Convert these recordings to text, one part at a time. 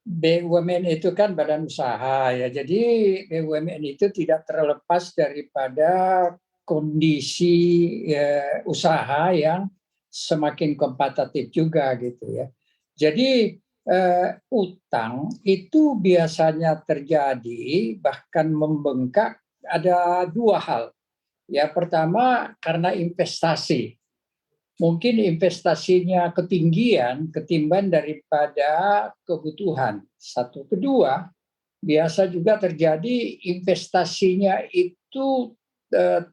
BUMN itu kan badan usaha ya, jadi BUMN itu tidak terlepas daripada kondisi usaha yang semakin kompetitif juga gitu ya. Jadi utang itu biasanya terjadi bahkan membengkak ada dua hal. Ya pertama karena investasi. Mungkin investasinya ketinggian ketimbang daripada kebutuhan. Satu. Kedua, biasa juga terjadi investasinya itu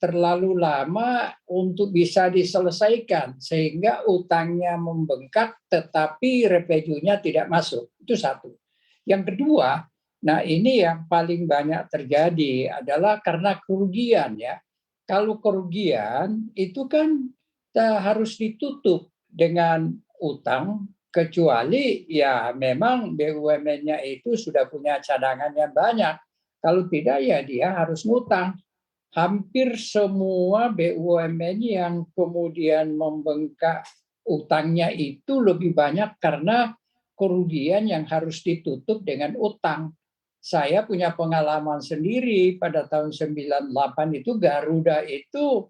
terlalu lama untuk bisa diselesaikan sehingga utangnya membengkak tetapi revenue-nya tidak masuk. Itu satu. Yang kedua, nah ini yang paling banyak terjadi adalah karena kerugian ya. Kalau kerugian itu kan harus ditutup dengan utang kecuali ya memang BUMN-nya itu sudah punya cadangan yang banyak. Kalau tidak ya dia harus ngutang. Hampir semua BUMN yang kemudian membengkak utangnya itu lebih banyak karena kerugian yang harus ditutup dengan utang. Saya punya pengalaman sendiri pada tahun 98 itu Garuda itu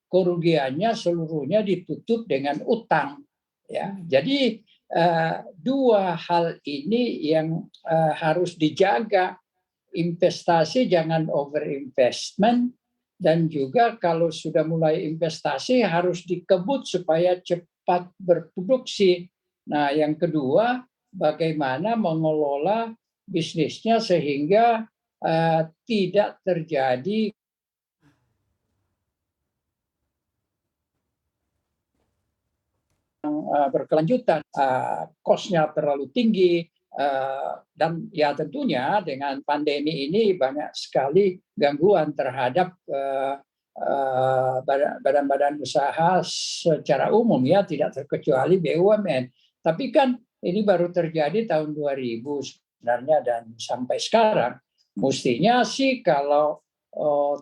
kerugiannya seluruhnya ditutup dengan utang. Ya, jadi dua hal ini yang harus dijaga. Investasi jangan over investment dan juga kalau sudah mulai investasi harus dikebut supaya cepat berproduksi. Nah, yang kedua, bagaimana mengelola bisnisnya sehingga tidak terjadi berkelanjutan, cost-nya terlalu tinggi, dan ya tentunya dengan pandemi ini banyak sekali gangguan terhadap badan-badan usaha secara umum ya, tidak terkecuali BUMN. Tapi kan ini baru terjadi tahun 2000 sebenarnya dan sampai sekarang. Mestinya sih kalau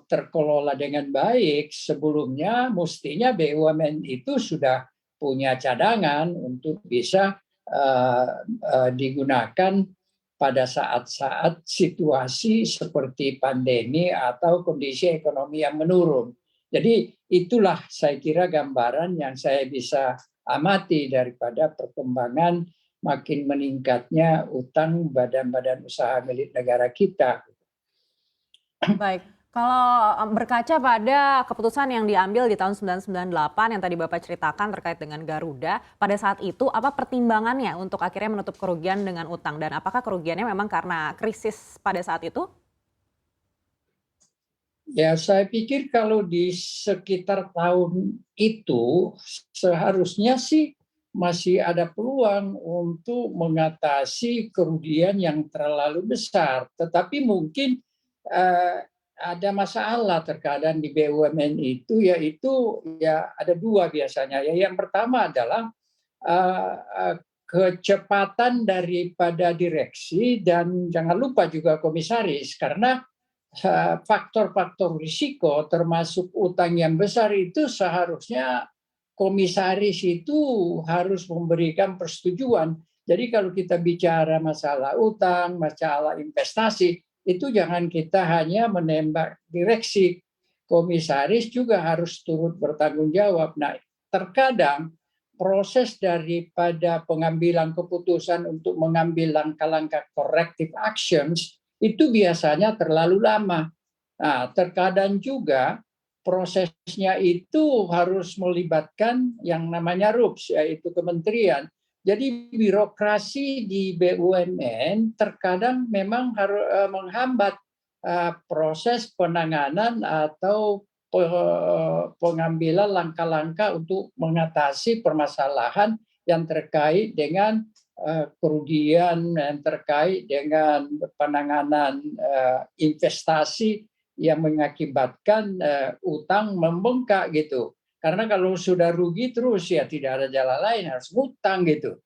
terkelola dengan baik sebelumnya mestinya BUMN itu sudah punya cadangan untuk bisa digunakan pada saat-saat situasi seperti pandemi atau kondisi ekonomi yang menurun. Jadi itulah saya kira gambaran yang saya bisa amati daripada perkembangan makin meningkatnya utang badan-badan usaha milik negara kita. Baik, kalau berkaca pada keputusan yang diambil di tahun 1998 yang tadi Bapak ceritakan terkait dengan Garuda, pada saat itu apa pertimbangannya untuk akhirnya menutup kerugian dengan utang dan apakah kerugiannya memang karena krisis pada saat itu? Ya, saya pikir kalau di sekitar tahun itu seharusnya sih masih ada peluang untuk mengatasi kerugian yang terlalu besar. Tetapi mungkin ada masalah terkadang di BUMN itu, yaitu ya ada dua biasanya. Ya, yang pertama adalah kecepatan daripada direksi dan jangan lupa juga komisaris, karena faktor-faktor risiko termasuk utang yang besar itu seharusnya komisaris itu harus memberikan persetujuan. Jadi kalau kita bicara masalah utang, masalah investasi, itu jangan kita hanya menembak direksi. Komisaris juga harus turut bertanggung jawab. Nah, terkadang proses daripada pengambilan keputusan untuk mengambil langkah-langkah corrective actions itu biasanya terlalu lama. Nah, terkadang juga prosesnya itu harus melibatkan yang namanya RUPS, yaitu kementerian. Jadi birokrasi di BUMN terkadang memang harus menghambat proses penanganan atau pengambilan langkah-langkah untuk mengatasi permasalahan yang terkait dengan kerugian yang terkait dengan penanganan investasi yang mengakibatkan utang membengkak gitu. Karena kalau sudah rugi terus ya tidak ada jalan lain, harus ngutang gitu.